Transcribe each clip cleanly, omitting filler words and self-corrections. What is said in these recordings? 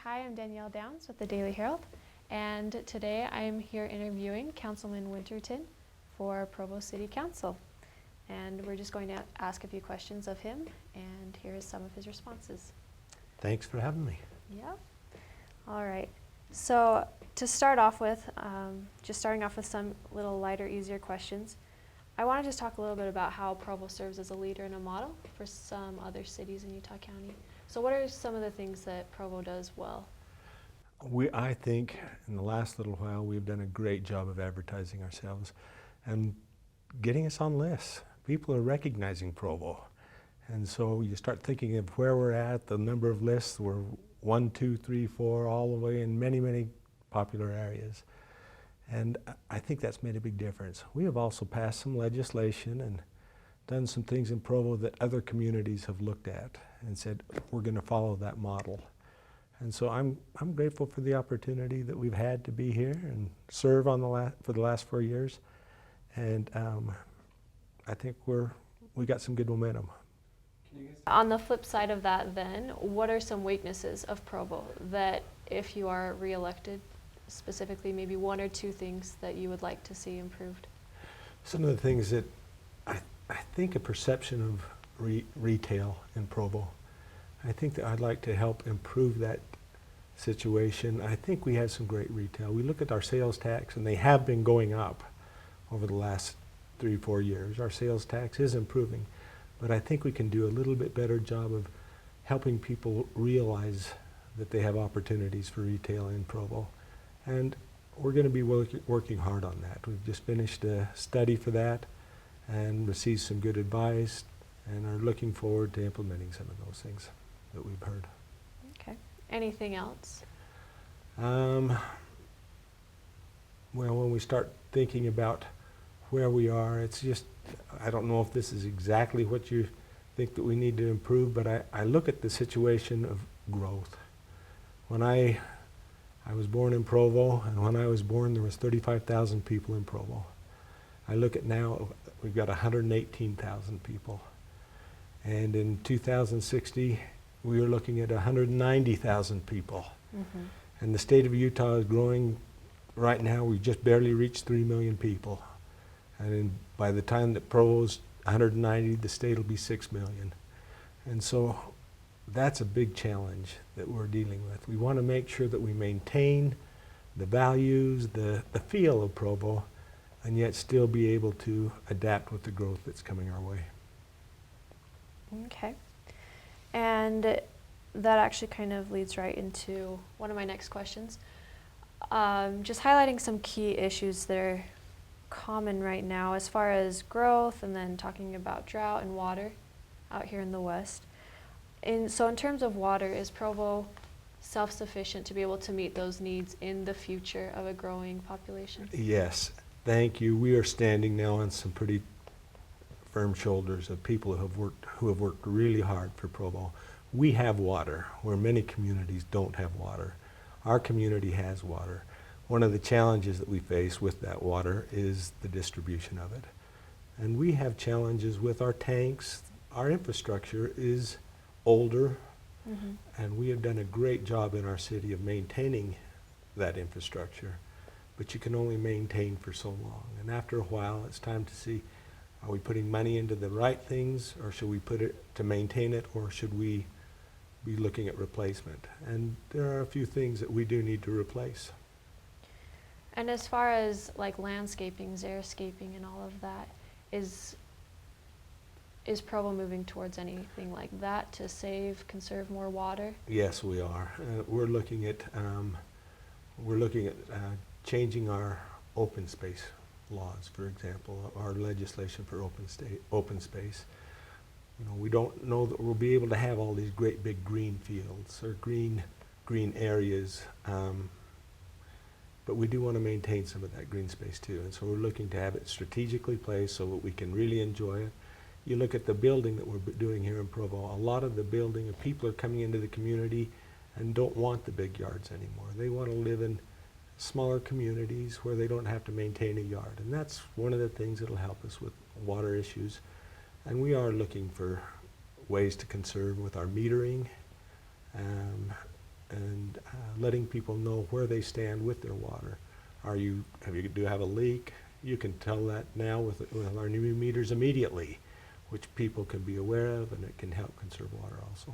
Hi, I'm Danielle Downs with the Daily Herald, and today I'm here interviewing Councilman Winterton for Provo City Council. And we're just going to ask a few questions of him, and here is some of his responses. Thanks for having me. Yep. All right. So to start off with, just starting off with some little lighter, easier questions, I want to just talk a little bit about how Provo serves as a leader and a model for some other cities in Utah County. So what are some of the things that Provo does well? I think in the last little while we've done a great job of advertising ourselves and getting us on lists. People are recognizing Provo. And so you start thinking of where we're at, the number of lists. We're 1, 2, 3, 4, all the way in many, many popular areas. And I think that's made a big difference. We have also passed some legislation and done some things in Provo that other communities have looked at and said, we're going to follow that model. And so I'm grateful for the opportunity that we've had to be here and serve for the last 4 years. And I think we got some good momentum. On the flip side of that then, what are some weaknesses of Provo that if you are reelected, specifically maybe 1 or 2 things that you would like to see improved? Some of the things that I think a perception of retail in Provo. I think that I'd like to help improve that situation. I think we have some great retail. We look at our sales tax and they have been going up over the last 3 or 4 years. Our sales tax is improving, but I think we can do a little bit better job of helping people realize that they have opportunities for retail in Provo. And we're going to be working hard on that. We've just finished a study for that and received some good advice and are looking forward to implementing some of those things that we've heard. Okay. Anything else? Well, when we start thinking about where we are, it's just, I don't know if this is exactly what you think that we need to improve, but I look at the situation of growth. When I was born in Provo, and when I was born there was 35,000 people in Provo. I look at now, we've got 118,000 people. And in 2060, we are looking at 190,000 people. Mm-hmm. And the state of Utah is growing. Right now, we've just barely reached 3 million people. And by the time that Provo's 190, the state will be 6 million. And so that's a big challenge that we're dealing with. We want to make sure that we maintain the values, the feel of Provo, and yet still be able to adapt with the growth that's coming our way. Okay. And that actually kind of leads right into one of my next questions. Just highlighting some key issues that are common right now as far as growth, and then talking about drought and water out here in the West. So in terms of water, is Provo self-sufficient to be able to meet those needs in the future of a growing population? Yes, thank you. We are standing now on some pretty firm shoulders of people who have worked really hard for Provo. We have water where many communities don't have water. Our community has water. One of the challenges that we face with that water is the distribution of it. And we have challenges with our tanks. Our infrastructure is older, mm-hmm. and we have done a great job in our city of maintaining that infrastructure, but you can only maintain for so long. And after a while, it's time to see, are we putting money into the right things, or should we put it to maintain it, or should we be looking at replacement? And there are a few things that we do need to replace. And as far as like landscaping, xeriscaping, and all of that, is Provo moving towards anything like that to conserve more water? Yes, we are. We're looking at changing our open space laws, for example, our legislation for open space. You know, we don't know that we'll be able to have all these great big green fields or green areas, but we do want to maintain some of that green space too. And so we're looking to have it strategically placed so that we can really enjoy it. You look at the building that we're doing here in Provo, a lot of the building, people are coming into the community and don't want the big yards anymore. They want to live in smaller communities where they don't have to maintain a yard. And that's one of the things that'll help us with water issues. And we are looking for ways to conserve with our metering. and letting people know where they stand with their water. Do you have a leak? You can tell that now with our new meters immediately, which people can be aware of, and it can help conserve water also.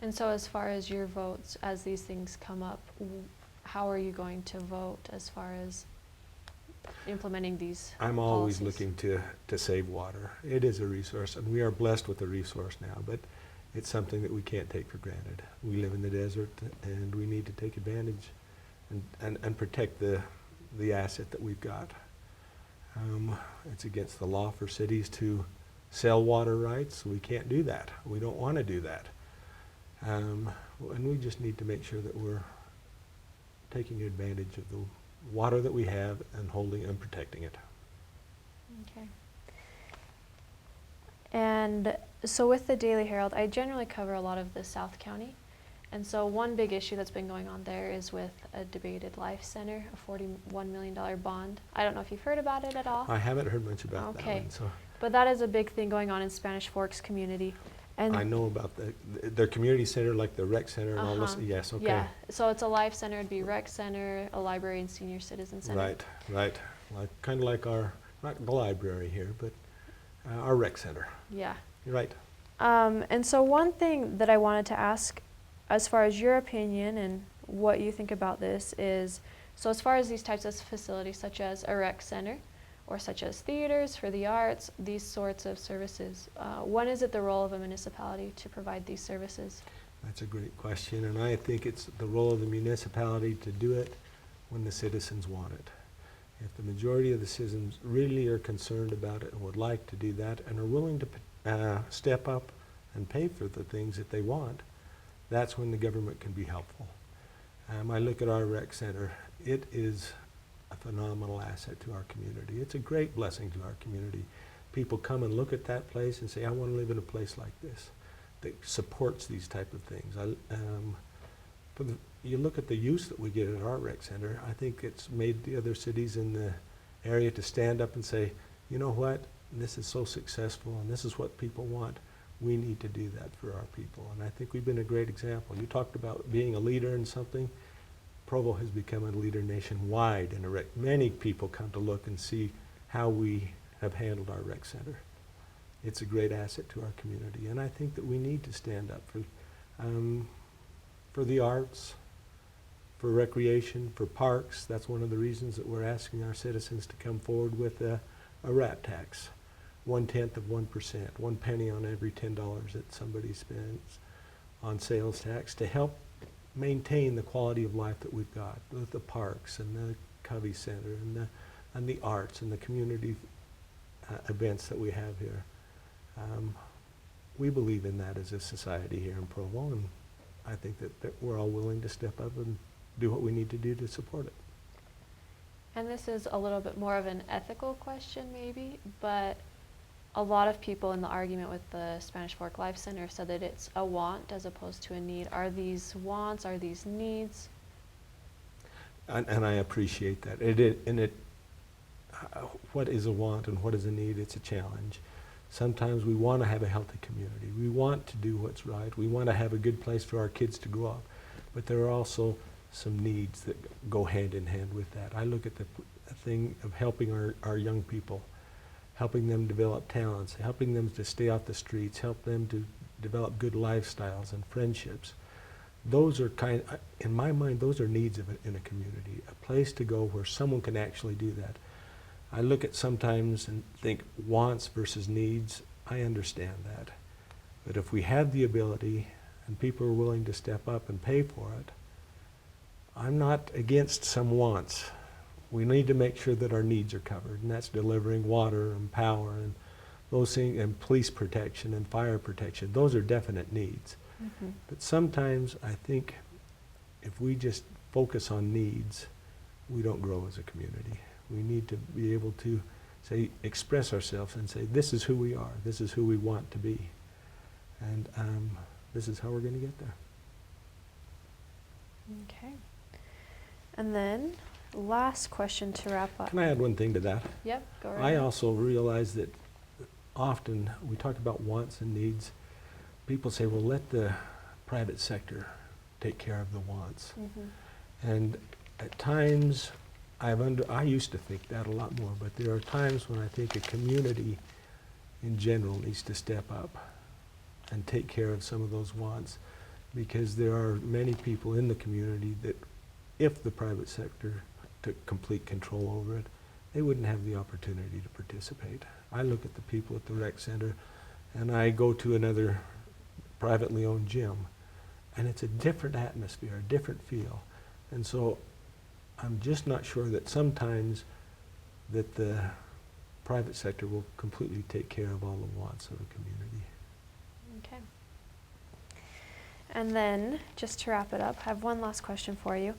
And so as far as your votes, as these things come up, how are you going to vote as far as implementing these I'm always policies? looking to save water. It is a resource, and we are blessed with the resource now, but it's something that we can't take for granted. We live in the desert, and we need to take advantage and protect the asset that we've got. It's against the law for cities to sell water rights. We can't do that. We don't want to do that. And we just need to make sure that we're taking advantage of the water that we have and holding and protecting it. Okay. And so with the Daily Herald, I generally cover a lot of the South County. And so one big issue that's been going on there is with a debated life center, a $41 million bond. I don't know if you've heard about it at all. I haven't heard much about that one. So But that is a big thing going on in Spanish Forks community. And I know about their community center, like the rec center and all this. Yes, okay. Yeah, so it's a life center, it'd be rec center, a library and senior citizen center. Right, right. Kind of like our, not the library here, but our rec center. Yeah. You're right. And so one thing that I wanted to ask, as far as your opinion and what you think about this is, so as far as these types of facilities, such as a rec center, or such as theaters for the arts, these sorts of services, when is it the role of a municipality to provide these services? That's a great question, and I think it's the role of the municipality to do it when the citizens want it. If the majority of the citizens really are concerned about it and would like to do that and are willing to step up and pay for the things that they want, that's when the government can be helpful. I look at our rec center. It is a phenomenal asset to our community. It's a great blessing to our community. People come and look at that place and say, I want to live in a place like this that supports these type of things. You look at the use that we get at our rec center, I think it's made the other cities in the area to stand up and say, you know what, this is so successful and this is what people want. We need to do that for our people. And I think we've been a great example. You talked about being a leader in something. Provo has become a leader nationwide in a rec. Many people come to look and see how we have handled our rec center. It's a great asset to our community, and I think that we need to stand up for the arts, for recreation, for parks. That's one of the reasons that we're asking our citizens to come forward with a rat tax, 1/10 of 1%, 1 penny on every $10 that somebody spends on sales tax to help maintain the quality of life that we've got with the parks and the Covey Center and the arts and the community events that we have here. We believe in that as a society here in Provo, and I think that we're all willing to step up and do what we need to do to support it. And this is a little bit more of an ethical question maybe, but a lot of people in the argument with the Spanish Fork Life Center said that it's a want as opposed to a need. Are these wants? Are these needs? And I appreciate that. What is a want and what is a need? It's a challenge. Sometimes we want to have a healthy community. We want to do what's right. We want to have a good place for our kids to grow up. But there are also some needs that go hand in hand with that. I look at the thing of helping our young people, helping them develop talents, helping them to stay off the streets, help them to develop good lifestyles and friendships. Those are in my mind, those are needs in a community, a place to go where someone can actually do that. I look at sometimes and think wants versus needs. I understand that. But if we have the ability and people are willing to step up and pay for it, I'm not against some wants. We need to make sure that our needs are covered, and that's delivering water and power and those things, and police protection and fire protection. Those are definite needs. Mm-hmm. But sometimes I think if we just focus on needs, we don't grow as a community. We need to be able to express ourselves and say, this is who we are, this is who we want to be, and this is how we're going to get there. Okay. And then, last question to wrap up. Can I add one thing to that? Yep, go right I ahead. also realize that often we talk about wants and needs. People say, well, let the private sector take care of the wants. Mm-hmm. And at times, I used to think that a lot more, but there are times when I think a community in general needs to step up and take care of some of those wants, because there are many people in the community that if the private sector took complete control over it, they wouldn't have the opportunity to participate. I look at the people at the rec center, and I go to another privately owned gym, and it's a different atmosphere, a different feel. And so I'm just not sure that sometimes that the private sector will completely take care of all the wants of a community. Okay. And then, just to wrap it up, I have one last question for you.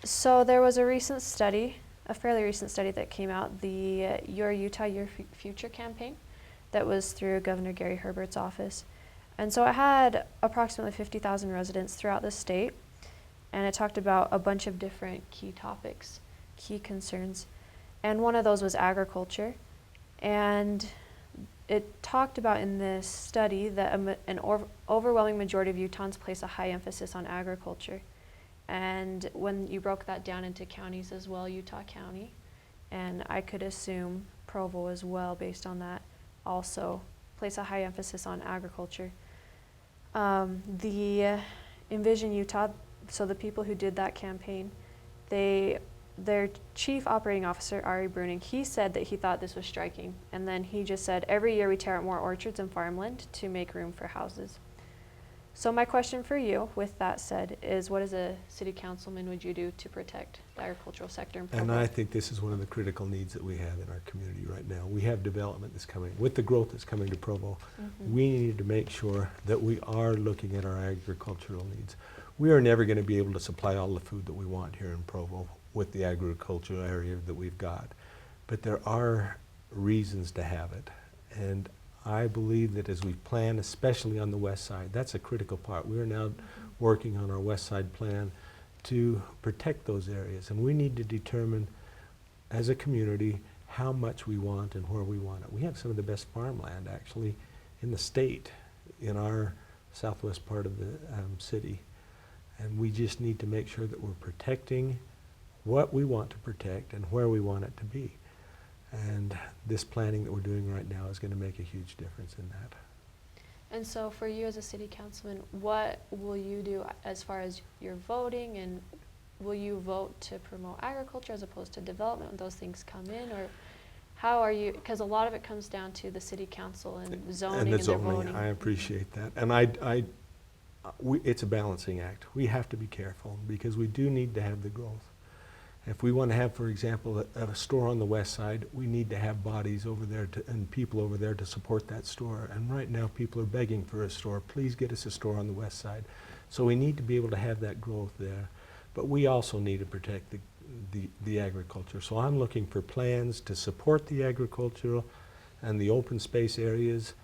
So there was a recent study, a fairly recent study that came out, the Your Utah, Your Future campaign, that was through Governor Gary Herbert's office. And so it had approximately 50,000 residents throughout the state, and it talked about a bunch of different key topics, key concerns. And one of those was agriculture. And it talked about in this study that an overwhelming majority of Utahns place a high emphasis on agriculture. And when you broke that down into counties as well, Utah County, and I could assume Provo as well based on that, also place a high emphasis on agriculture. The Envision Utah, so the people who did that campaign, their chief operating officer, Ari Bruning, he said that he thought this was striking. And then he just said, every year we tear out more orchards and farmland to make room for houses. So my question for you, with that said, is what as a city councilman would you do to protect the agricultural sector in Provo? And I think this is one of the critical needs that we have in our community right now. We have development that's coming. With the growth that's coming to Provo, we need to make sure that we are looking at our agricultural needs. We are never going to be able to supply all the food that we want here in Provo with the agricultural area that we've got. But there are reasons to have it. And I believe that as we plan, especially on the west side, that's a critical part. We are now working on our west side plan to protect those areas. And we need to determine as a community how much we want and where we want it. We have some of the best farmland actually in the state, in our southwest part of the city. And we just need to make sure that we're protecting what we want to protect and where we want it to be. And this planning that we're doing right now is going to make a huge difference in that. And so for you as a city councilman, what will you do as far as your voting, and will you vote to promote agriculture as opposed to development when those things come in, or how are you, because a lot of it comes down to the city council and zoning and the their zoning, voting. I appreciate that. And it's a balancing act. We have to be careful because we do need to have the growth. If we want to have, for example, a store on the west side, we need to have bodies over there and people over there to support that store. And right now people are begging for a store. Please get us a store on the west side. So we need to be able to have that growth there. But we also need to protect the agriculture. So I'm looking for plans to support the agricultural and the open space areas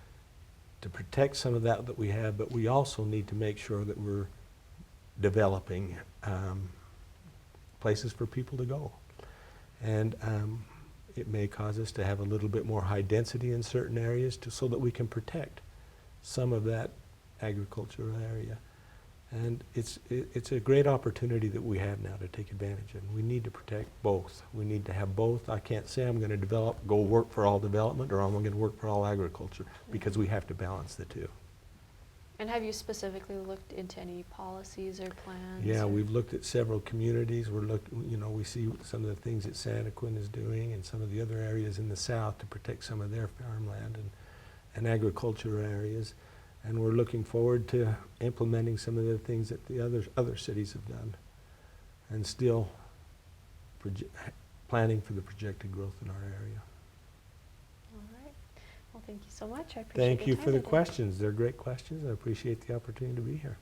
to protect some of that we have, but we also need to make sure that we're developing places for people to go. And it may cause us to have a little bit more high density in certain areas so that we can protect some of that agricultural area. And it's a great opportunity that we have now to take advantage of. We need to protect both. We need to have both. I can't say I'm going to go work for all development or I'm going to work for all agriculture, because we have to balance the two. And have you specifically looked into any policies or plans? Yeah, we've looked at several communities. We see some of the things that Santa Quin is doing and some of the other areas in the south to protect some of their farmland and agriculture areas. And we're looking forward to implementing some of the things that the other cities have done, and still planning for the projected growth in our area. All right. Well, thank you so much. I appreciate Thank your you time for the today. questions. They're great questions. I appreciate the opportunity to be here.